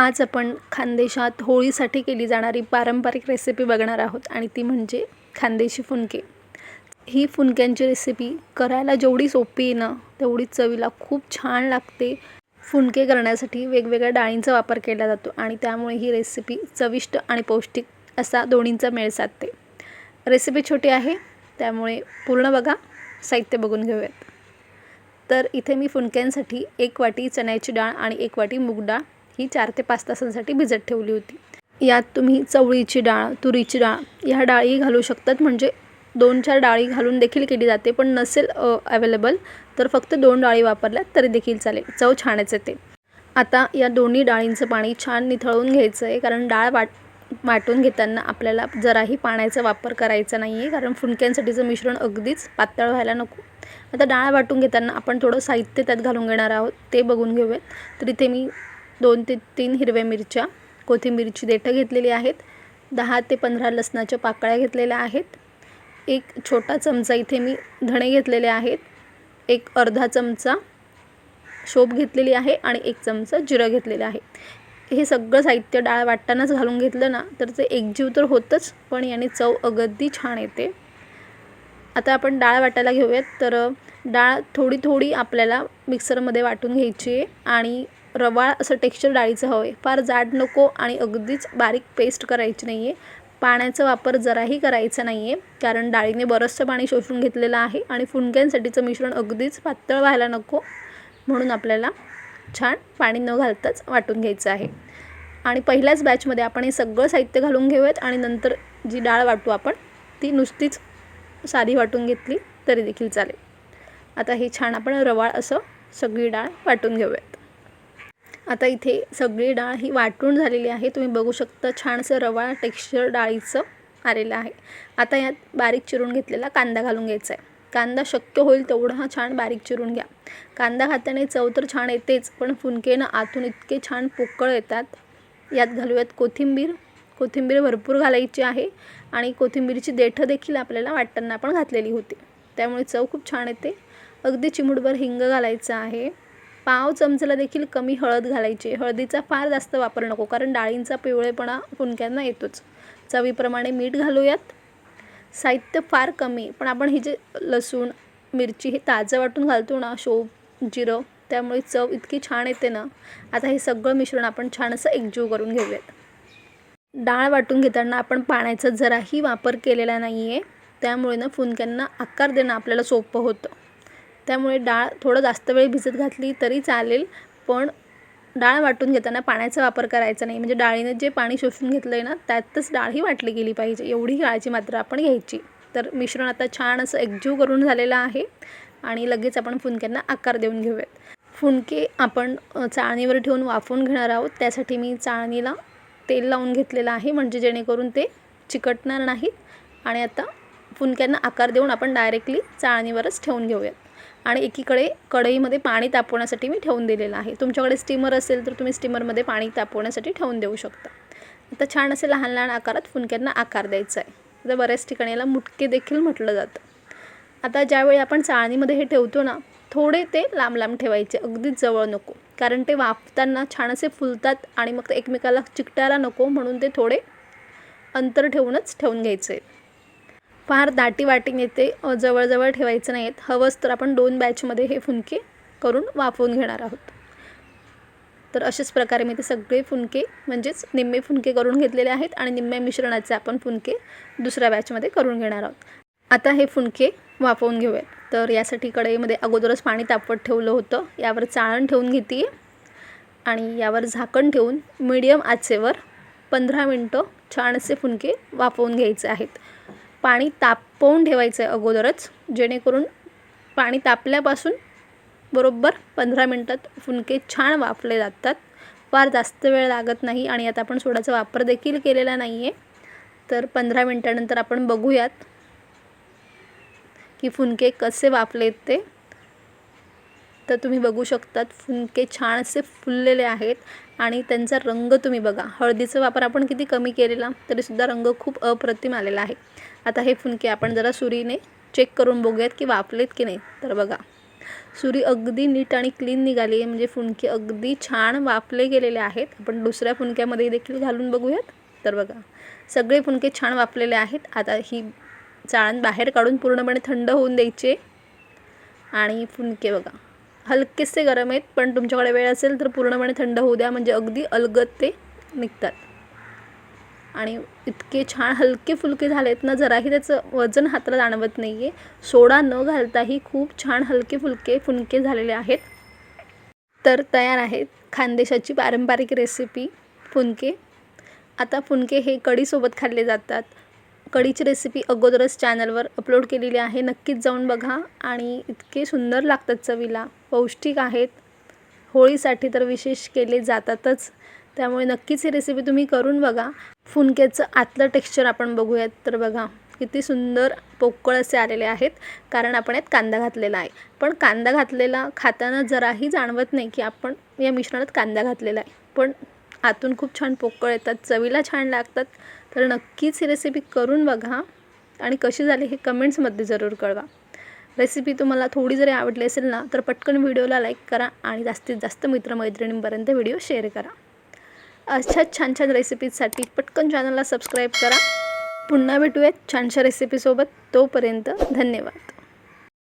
आज आपण खानदेशात होळीसाठी केली जाणारी पारंपरिक रेसिपी बघणार आहोत आणि ती म्हणजे खानदेशी फुनके। ही फुनक्यांची रेसिपी करायला जेवढी सोपी आहे ना तेवढी चवीला खूप छान लागते। फुनके करण्यासाठी वेगवेगळ्या डाळींचा वापर केला जातो आणि त्यामुळे ही रेसिपी चविष्ट आणि पौष्टिक असा दोन्हींचा मेळ साधते। रेसिपी छोटी आहे त्यामुळे पूर्ण बघा, साहित्य बघून घेऊयात। तर इथे मी फुनक्यांसाठी 1 वाटी चण्याची डाळ आणि 1 वाटी मूग डाळ ही 4 ते 5 तासांसाठी भिजत ठेवली होती। यात तुम्ही चवळीची डाळ, तुरीची डाळ ह्या डाळी घालू शकतात, म्हणजे 2-4 डाळी घालून देखील केली जाते, पण नसेल अवेलेबल तर फक्त 2 डाळी वापरल्या तरी देखील चालेल, चव छानच येते। आता या दोन्ही डाळींचं पाणी छान निथळून घ्यायचं आहे, कारण डाळ वाटून घेताना आपल्याला जराही पाण्याचा वापर करायचा नाही आहे, कारण फुनक्यांसाठीचं मिश्रण अगदीच पातळ व्हायला नको। आता डाळ वाटून घेताना आपण थोडं साहित्य त्यात घालून घेणार आहोत, ते बघून घेऊयात। तर इथे मी 2 ते 3 हिरव्या मिरच्या, कोथिंबीरची देठं घेतलेली आहेत, 10 ते 15 लसणाच्या पाकळ्या घेतलेल्या आहेत, 1 छोटा चमचा इथे मी धणे घेतलेले आहेत, 1 अर्धा चमचा शोप घेतलेली आहे आणि 1 चमचा जिरं घेतलेले आहे। हे सगळं साहित्य डाळ वाटतानाच घालून घेतलं ना तर ते एकजीव तर होतच, पण याने चव अगदी छान येते। आता आपण डाळ वाटायला घेऊयात। तर डाळ थोडी थोडी आपल्याला मिक्सरमध्ये वाटून घ्यायची आहे आणि रवाळ असं टेक्स्चर डाळीचं हवं आहे, फार जाड नको आणि अगदीच बारीक पेस्ट करायची नाही आहे। पाण्याचा वापर जराही करायचा नाही आहे, कारण डाळीने बरंचसं पाणी शोषून घेतलेलं आहे आणि फुनक्यांसाठीचं मिश्रण अगदीच पातळ व्हायला नको, म्हणून आपल्याला छान पाणी न घालताच वाटून घ्यायचं आहे। आणि पहिल्याच बॅचमध्ये आपण हे सगळं साहित्य घालून घेऊयात आणि नंतर जी डाळ वाटू आपण ती नुसतीच साधी वाटून घेतली तरी देखील चालेल। आता हे छान आपण रवाळ असं सगळी डाळ वाटून घेऊयात। आता इथे सगळी डाळ ही वाटून झालेली आहे, तुम्ही बघू शकता छानसं रवाळ टेक्स्चर डाळीचं आलेलं आहे। आता यात बारीक चिरून घेतलेला कांदा घालून घ्यायचा आहे। कांदा शक्य होईल तेवढा छान बारीक चिरून घ्या। कांदा खाताना चव तर छान येतेच, पण फुनके ना आतून इतके छान पोकळ येतात। यात घालूयात कोथिंबीर, कोथिंबीर भरपूर घालायची आहे आणि कोथिंबीरची देठं देखील आपल्याला वाटताना आपण घातलेली होती, त्यामुळे चव खूप छान येते। अगदी चिमूटभर हिंग घालायचं आहे, पाव चमचाला देखील कमी हळद घालायची। हळदीचा फार जास्त वापर नको, कारण डाळींचा पिवळेपणा फुनक्यांना येतोच। चवीप्रमाणे मीठ घालूयात। साहित्य फार कमी, पण आपण हे जे लसूण मिरची हे ताजं वाटून घालतो ना, शोप जिरं, त्यामुळे चव इतकी छान येते ना। आता हे सगळं मिश्रण आपण छान असं एकजीव करून घेऊयात। डाळ वाटून घेताना आपण पाण्याचा जराही वापर केलेला नाही आहे, त्यामुळे ना फुनक्यांना आकार देणं आपल्याला सोपं होतं। त्यामुळे डाळ थोडं जास्त वेळ भिजत घातली तरी चालेल, पण डाळ वाटून घेताना पाण्याचा वापर करायचा नाही, म्हणजे डाळीने जे पाणी शोषून घेतलं आहे ना त्यातच डाळ ही वाटली गेली पाहिजे, एवढी काळजी मात्र आपण घ्यायची। तर मिश्रण आता छान असं एकजीव करून झालेलं आहे आणि लगेच आपण फुनक्यांना आकार देऊन घेऊयात। फुनके आपण चाळणीवर ठेवून वाफवून घेणार आहोत, त्यासाठी मी चाळणीला तेल लावून घेतलेलं आहे, म्हणजे जेणेकरून ते चिकटणार नाहीत। आणि आता फुनक्यांना आकार देऊन आपण डायरेक्टली चाळणीवरच ठेवून घेऊयात। आणि एकीकडे कढईमध्ये पाणी तापवण्यासाठी मी ठेवून दिलेलं आहे, तुमच्याकडे स्टीमर असेल तर तुम्ही स्टीमरमध्ये पाणी तापवण्यासाठी ठेवून देऊ शकता। आता छान असे लहान लहान आकारात फुनक्यांना आकार द्यायचा आहे। आता बऱ्याच ठिकाणी याला मुटके देखील म्हटलं जातं। आता ज्यावेळी आपण चाळणीमध्ये हे ठेवतो ना, थोडे ते लांब लांब ठेवायचे, अगदीच जवळ नको, कारण ते वाफताना छान असे फुलतात आणि मग ते एकमेकाला चिकटायला नको, म्हणून ते थोडे अंतर ठेवूनच ठेवून घ्यायचे। फार दाटी वाटीने ते जवळजवळ ठेवायचं नाही आहेत, हवंच तर आपण 2 बॅचमध्ये हे फुनके करून वाफवून घेणार आहोत। तर अशाच प्रकारे मी ते सगळे फुनके म्हणजेच निम्मे फुनके करून घेतलेले आहेत आणि निम्म्या मिश्रणाचे आपण फुनके दुसऱ्या बॅचमध्ये करून घेणार आहोत। आता हे फुनके वाफवून घेऊयात। तर यासाठी कढईमध्ये अगोदरच पाणी तापवत ठेवलं होतं, यावर चाळण ठेवून घेते आणि यावर झाकण ठेवून मीडियम आचेवर 15 मिनटं छान असे फुनके वाफवून घ्यायचे आहेत। पाणी तापवून ठेवायचं आहे अगोदरच, जेणेकरून पाणी तापल्यापासून बरोबर 15 मिनटात फुनके छान वाफले जातात, फार जास्त वेळ लागत नाही। आणि आता आपण सोड्याचा वापर देखील केलेला नाही आहे। तर 15 मिनटानंतर आपण बघूयात की फुनके कसे वाफलेत ते। तर तुम्ही बघू शकतात फुनके छान असे फुललेले आहेत आणि त्यांचा रंग तुम्ही बघा, हळदीचा वापर आपण किती कमी केलेला तरीसुद्धा रंग खूप अप्रतिम आलेला आहे। आता हे फुनके आपण जरा सुरीने चेक करून बघूयात की वाफलेत की नाही। तर बघा, सुरी अगदी नीट आणि क्लीन निघाली आहे, म्हणजे फुनके अगदी छान वाफले गेलेले आहेत. आपण दुसऱ्या फुनक्यामध्ये देखील घालून बघूयात. तर बघा, सगळे फुनके छान वाफलेले आहेत. आता ही चाळण बाहेर काढून पूर्णपणे थंड होऊन द्यायचे. आणि फुनके बघा हलकेसे गरम आहेत, पण तुमच्याकडे वेळ असेल तर पूर्णपणे थंड होऊ द्या, म्हणजे अगदी अलगद ते निघतात. आणि इतके छान हलके फुलके झालेत ना, जराही त्याचं वजन हाताला जाणवत नाही आहे. सोडा न घालताही खूप छान हलके फुलके फुनके झालेले आहेत. तर तयार आहेत खानदेशाची पारंपरिक रेसिपी फुनके. आता फुनके हे कढीसोबत खाल्ले जातात. कढीची रेसिपी अगोदरच चॅनलवर अपलोड केलेली आहे, नक्कीच जाऊन बघा. आणि इतके सुंदर लागतात चवीला, पौष्टिक आहेत. होळीसाठी तर विशेष केले जातातच, त्यामुळे नक्कीच ही रेसिपी तुम्ही करून बघा. फुनक्याचं आतलं टेक्स्चर आपण बघूयात. तर बघा किती सुंदर पोकळ असे आलेले आहेत, कारण आपण यात कांदा घातलेला आहे. पण कांदा घातलेला खाताना जराही जाणवत नाही की आपण या मिश्रणात कांदा घातलेला आहे, पण आतून खूप छान पोकळ येतात, चवीला छान लागतात. तर नक्कीच ही रेसिपी करून बघा आणि कशी झाली हे कमेंट्समध्ये जरूर कळवा. रेसिपी तुम्हाला थोडी जरी आवडली असेल ना, तर पटकन व्हिडिओला लाईक करा आणि जास्तीत जास्त मित्रमैत्रिणींपर्यंत व्हिडिओ शेअर करा. अशाच छान छान रेसिपीजसाठी पटकन चॅनलला सबस्क्राईब करा. पुन्हा भेटूयात छानशा रेसिपीसोबत. तोपर्यंत धन्यवाद.